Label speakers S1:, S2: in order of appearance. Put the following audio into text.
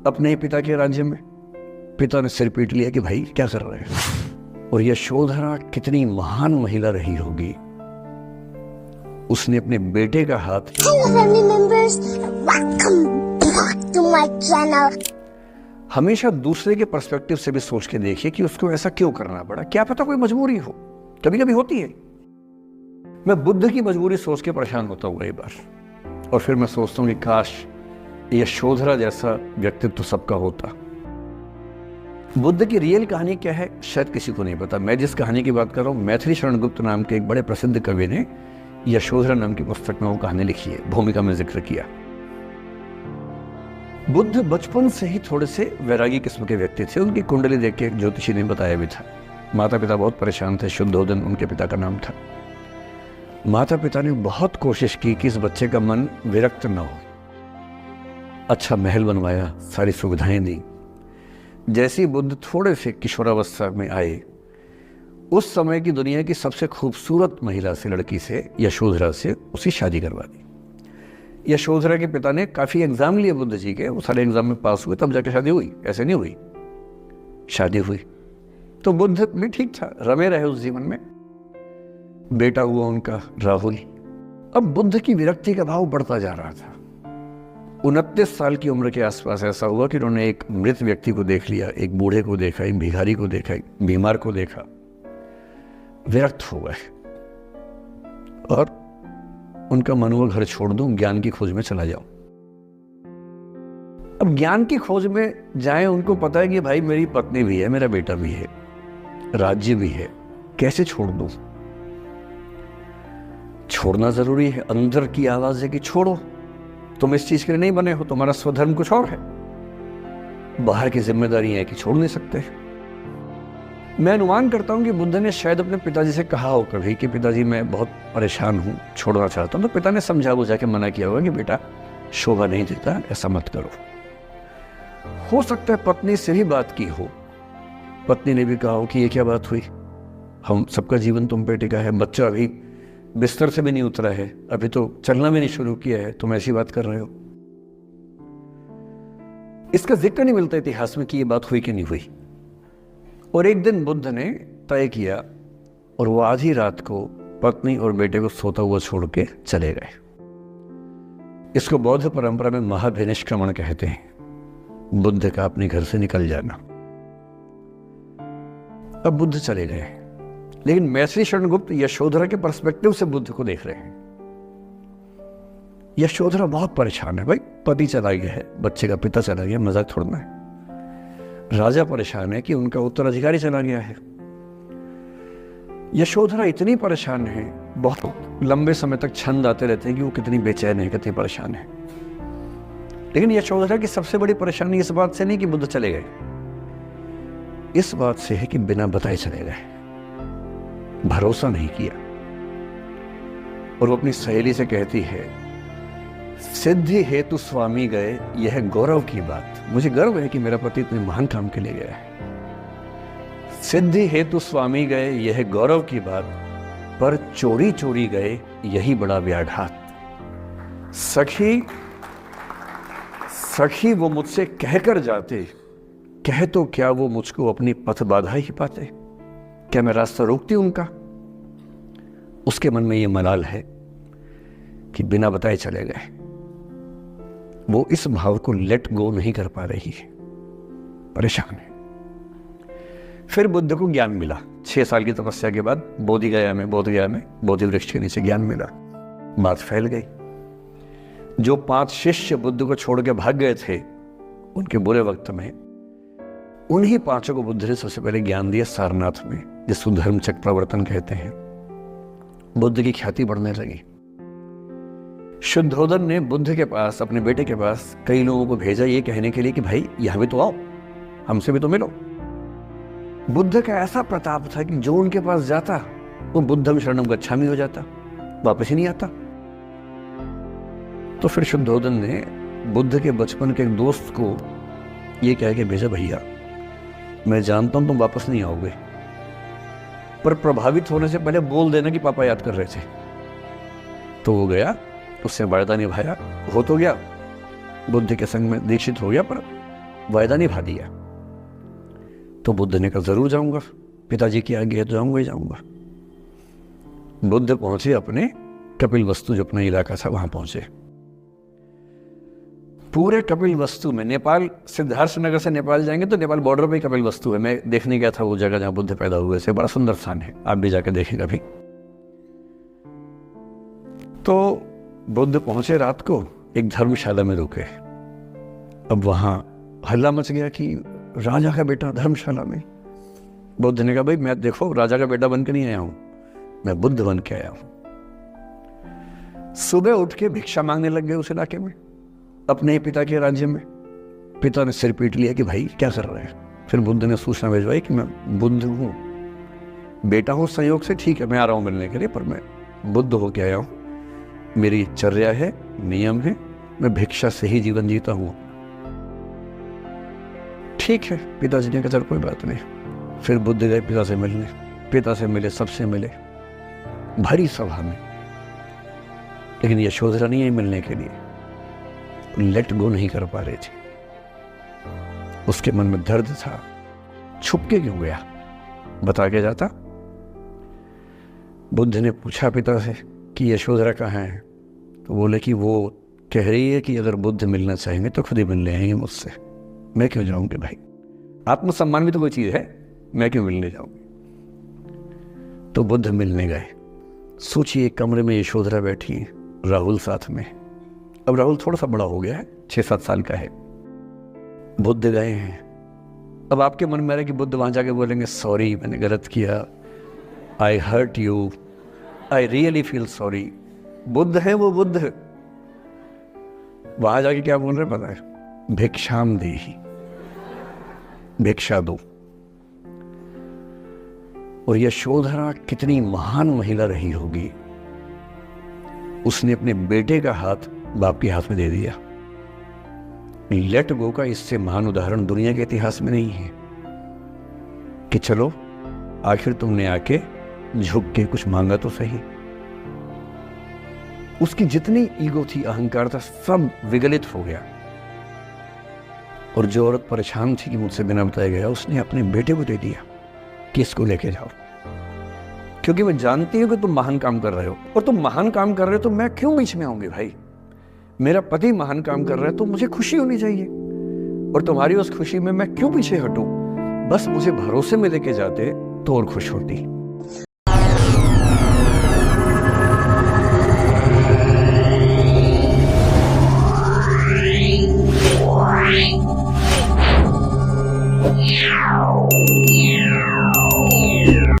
S1: अपने ही पिता के राज्य में। पिता ने सिर पीट लिया कि भाई क्या कर रहे हैं। और यशोधरा कितनी महान महिला रही होगी, उसने अपने बेटे का हाथ हमेशा दूसरे के पर्सपेक्टिव से भी सोच के देखिए कि उसको ऐसा क्यों करना पड़ा। क्या पता कोई मजबूरी हो, कभी कभी होती है। मैं बुद्ध की मजबूरी सोच के परेशान होता हूँ कई बार, और फिर मैं सोचता हूँ कि काश यशोधरा जैसा व्यक्तित्व सबका होता। बुद्ध की रियल कहानी क्या है शायद किसी को नहीं पता। मैं जिस कहानी की बात कर रहा हूँ, मैथिली शरण गुप्त नाम के एक बड़े प्रसिद्ध कवि ने यशोधरा नाम की पुस्तक में वो कहानी लिखी है, भूमिका में जिक्र किया। बुद्ध बचपन से ही थोड़े से वैरागी किस्म के व्यक्ति थे। उनकी कुंडली देख के एक ज्योतिषी ने बताया भी था। माता पिता बहुत परेशान थे, शुद्धोदन उनके पिता का नाम था। माता पिता ने बहुत कोशिश की कि इस बच्चे का मन विरक्त न हो। अच्छा महल बनवाया, सारी सुविधाएं दी। जैसे ही बुद्ध थोड़े से किशोरावस्था में आए, उस समय की दुनिया की सबसे खूबसूरत महिला से, लड़की से, यशोधरा से उसकी शादी करवा दी। यशोधरा के पिता ने काफी एग्जाम लिए बुद्ध जी के, वो सारे एग्जाम में पास हुए, तब जाके शादी हुई, ऐसे नहीं हुई। शादी हुई तो बुद्ध भी ठीक था, रमे रहे उस जीवन में। बेटा हुआ उनका राहुल। अब बुद्ध की विरक्ति का भाव बढ़ता जा रहा था। 29 साल की उम्र के आसपास ऐसा हुआ कि उन्होंने एक मृत व्यक्ति को देख लिया, एक बूढ़े को देखा, एक भिखारी को देखा, एक बीमार को देखा। विरक्त हो गए और उनका मन हुआ घर छोड़ दूं, ज्ञान की खोज में चला जाऊं। अब ज्ञान की खोज में जाएं, उनको पता है कि भाई मेरी पत्नी भी है, मेरा बेटा भी है, राज्य भी है, कैसे छोड़ दूं। छोड़ना जरूरी है। अंदर की आवाज है कि छोड़ो, तुम इस चीज के लिए नहीं बने हो, तुम्हारा स्वधर्म कुछ और है। बाहर की जिम्मेदारी है कि छोड़ नहीं सकते। मैं अनुमान करता हूं कि बुद्ध ने शायद अपने पिताजी से कहा हो कभी कि पिताजी मैं बहुत परेशान हूं, छोड़ना चाहता हूं। तो पिता ने समझा बुझा के मना किया होगा कि बेटा शोभा नहीं देता, ऐसा मत करो। हो सकता है पत्नी से ही बात की हो, पत्नी ने भी कहा हो कि ये क्या बात हुई, हम सबका जीवन तुम पे टिका है, बच्चा अभी बिस्तर से भी नहीं उतरा है, अभी तो चलना भी नहीं शुरू किया है, तुम ऐसी बात कर रहे हो। इसका जिक्र नहीं मिलता इतिहास में कि ये बात हुई कि नहीं हुई। और एक दिन बुद्ध ने तय किया और वो आधी रात को पत्नी और बेटे को सोता हुआ छोड़ के चले गए। इसको बौद्ध परंपरा में महाभिनिष्क्रमण कहते हैं, बुद्ध का अपने घर से निकल जाना। अब बुद्ध चले गए, लेकिन मैथिली शरण गुप्त यशोधरा के पर्सपेक्टिव से बुद्ध को देख रहे हैं। यशोधरा बहुत परेशान है, भाई पति चला गया है, बच्चे का पिता चला गया, मजाक छोड़ना है। राजा परेशान है कि उनका उत्तराधिकारी चला गया है। यशोधरा इतनी परेशान है, बहुत लंबे समय तक छंद आते रहते हैं कि वो कितनी बेचैन है, कितनी परेशान है। लेकिन यशोधरा की सबसे बड़ी परेशानी इस बात से नहीं कि बुद्ध चले गए, इस बात से है कि बिना बताए चले गए, भरोसा नहीं किया। और वो अपनी सहेली से कहती है, सिद्धि हेतु स्वामी गए, यह गौरव की बात। मुझे गर्व है कि मेरा पति इतने महान काम के लिए गया है। सिद्धि हेतु स्वामी गए, यह गौरव की बात, पर चोरी चोरी गए, यही बड़ा व्याघात। सखी सखी वो मुझसे कहकर जाते, कह तो क्या वो मुझको अपनी पथ बाधा ही पाते। क्या मैं रास्ता रोकती उनका? उसके मन में ये मलाल है कि बिना बताए चले गए। वो इस भाव को लेट गो नहीं कर पा रही है, परेशान है। फिर बुद्ध को ज्ञान मिला 6 साल की तपस्या के बाद, बोधगया में बोधि वृक्ष के नीचे ज्ञान मिला। बात फैल गई। जो 5 शिष्य बुद्ध को छोड़ के भाग गए थे उनके बुरे वक्त में, उन्हीं 5 को बुद्ध ने सबसे पहले ज्ञान दिया सारनाथ में, जिसको धर्मचक्र प्रवर्तन कहते हैं। बुद्ध की ख्याति बढ़ने लगी। शुद्धोदन ने बुद्ध के पास, अपने बेटे के पास कई लोगों को भेजा ये कहने के लिए कि भाई यहां भी तो आओ, हमसे भी तो मिलो। बुद्ध का ऐसा प्रताप था कि जो उनके पास जाता वो बुद्धम शरणम गच्छामि हो जाता, वापस ही नहीं आता। तो फिर शुद्धोदन ने बुद्ध के बचपन के एक दोस्त को ये कह के भेजा, भैया मैं जानता हूं तुम वापस नहीं आओगे, पर प्रभावित होने से पहले बोल देना कि पापा याद कर रहे थे। तो वो गया, उससे वायदा निभाया, हो तो गया, बुद्ध के संग में दीक्षित हो गया, पर वायदा निभा दिया। तो बुद्ध ने कहा जरूर जाऊंगा, पिताजी की आज्ञा है तो जाऊंगा ही जाऊंगा। बुद्ध पहुंचे अपने कपिलवस्तु, जो अपना इलाका था वहां पहुंचे। पूरे कपिलवस्तु में, नेपाल सिद्धार्थनगर से नेपाल जाएंगे तो नेपाल बॉर्डर पे ही कपिलवस्तु है। मैं देखने गया था वो जगह जहां बुद्ध पैदा हुए थे, बड़ा सुंदर स्थान है, आप भी जाकर देखें कभी। तो बुद्ध पहुंचे रात को, एक धर्मशाला में रुके। अब वहां हल्ला मच गया कि राजा का बेटा धर्मशाला में। बुद्ध ने कहा भाई मैं देखो राजा का बेटा बन के नहीं आया हूं, मैं बुद्ध बन के आया हूं। सुबह उठ के भिक्षा मांगने लग गए उस इलाके में, अपने ही पिता के राज्य में। पिता ने सिर पीट लिया कि भाई क्या कर रहे हैं। फिर बुद्ध ने सूचना भिजवाई कि मैं बुद्ध हूँ, बेटा हूँ संयोग से, ठीक है मैं आ रहा हूँ मिलने के लिए, पर मैं बुद्ध होके आया हूँ, मेरी चर्या है, नियम है, मैं भिक्षा से ही जीवन जीता हूँ। ठीक है, पिताजी ने कहा चल कोई बात नहीं। फिर बुद्ध गए पिता से मिलने, पिता से मिले, सबसे मिले भरी सभा में। लेकिन यशोधरा नहीं आई मिलने के लिए, लेट गो नहीं कर पा रही थी। उसके मन में दर्द था, छुप के क्यों गया, बता के जाता। बुद्ध ने पूछा पिता से कि यशोधरा कहाँ है, तो बोले कि वो कह रही है कि अगर बुद्ध मिलना चाहेंगे तो खुद ही मिलने आएंगे मुझसे, मैं क्यों जाऊंगी भाई, आत्मसम्मान भी तो कोई चीज है, मैं क्यों मिलने जाऊंगी। तो बुद्ध मिलने गए। सोचिए कमरे में यशोधरा बैठी, राहुल साथ में। अब राहुल थोड़ा सा बड़ा हो गया है, 6-7 साल का है। बुद्ध गए हैं। अब आपके मन में आ रहा है कि बुद्ध वहां जाके बोलेंगे सॉरी मैंने गलत किया, I hurt you, I really feel sorry. बुद्ध है वो बुद्ध। वहां जाके क्या बोल रहे पता है, भिक्षाम देहि, भिक्षा दो। और यशोधरा कितनी महान महिला रही होगी, उसने अपने बेटे का हाथ बाप के हाथ में दे दिया। लेट गो का इससे महान उदाहरण दुनिया के इतिहास में नहीं है कि चलो आखिर तुमने आके झुक के कुछ मांगा तो सही। उसकी जितनी ईगो थी, अहंकार था, सब विगलित हो गया। और जो औरत परेशान थी कि मुझसे बिना बताया गया, उसने अपने बेटे को दे दिया कि इसको लेके जाओ, क्योंकि मैं जानती हूं कि तुम महान काम कर रहे हो, और तुम महान काम कर रहे हो तो मैं क्यों बीच में आऊंगी भाई। मेरा पति महान काम कर रहा है तो मुझे खुशी होनी चाहिए, और तुम्हारी उस खुशी में मैं क्यों पीछे हटूं। बस मुझे भरोसे में लेके जाते तो और खुश होती।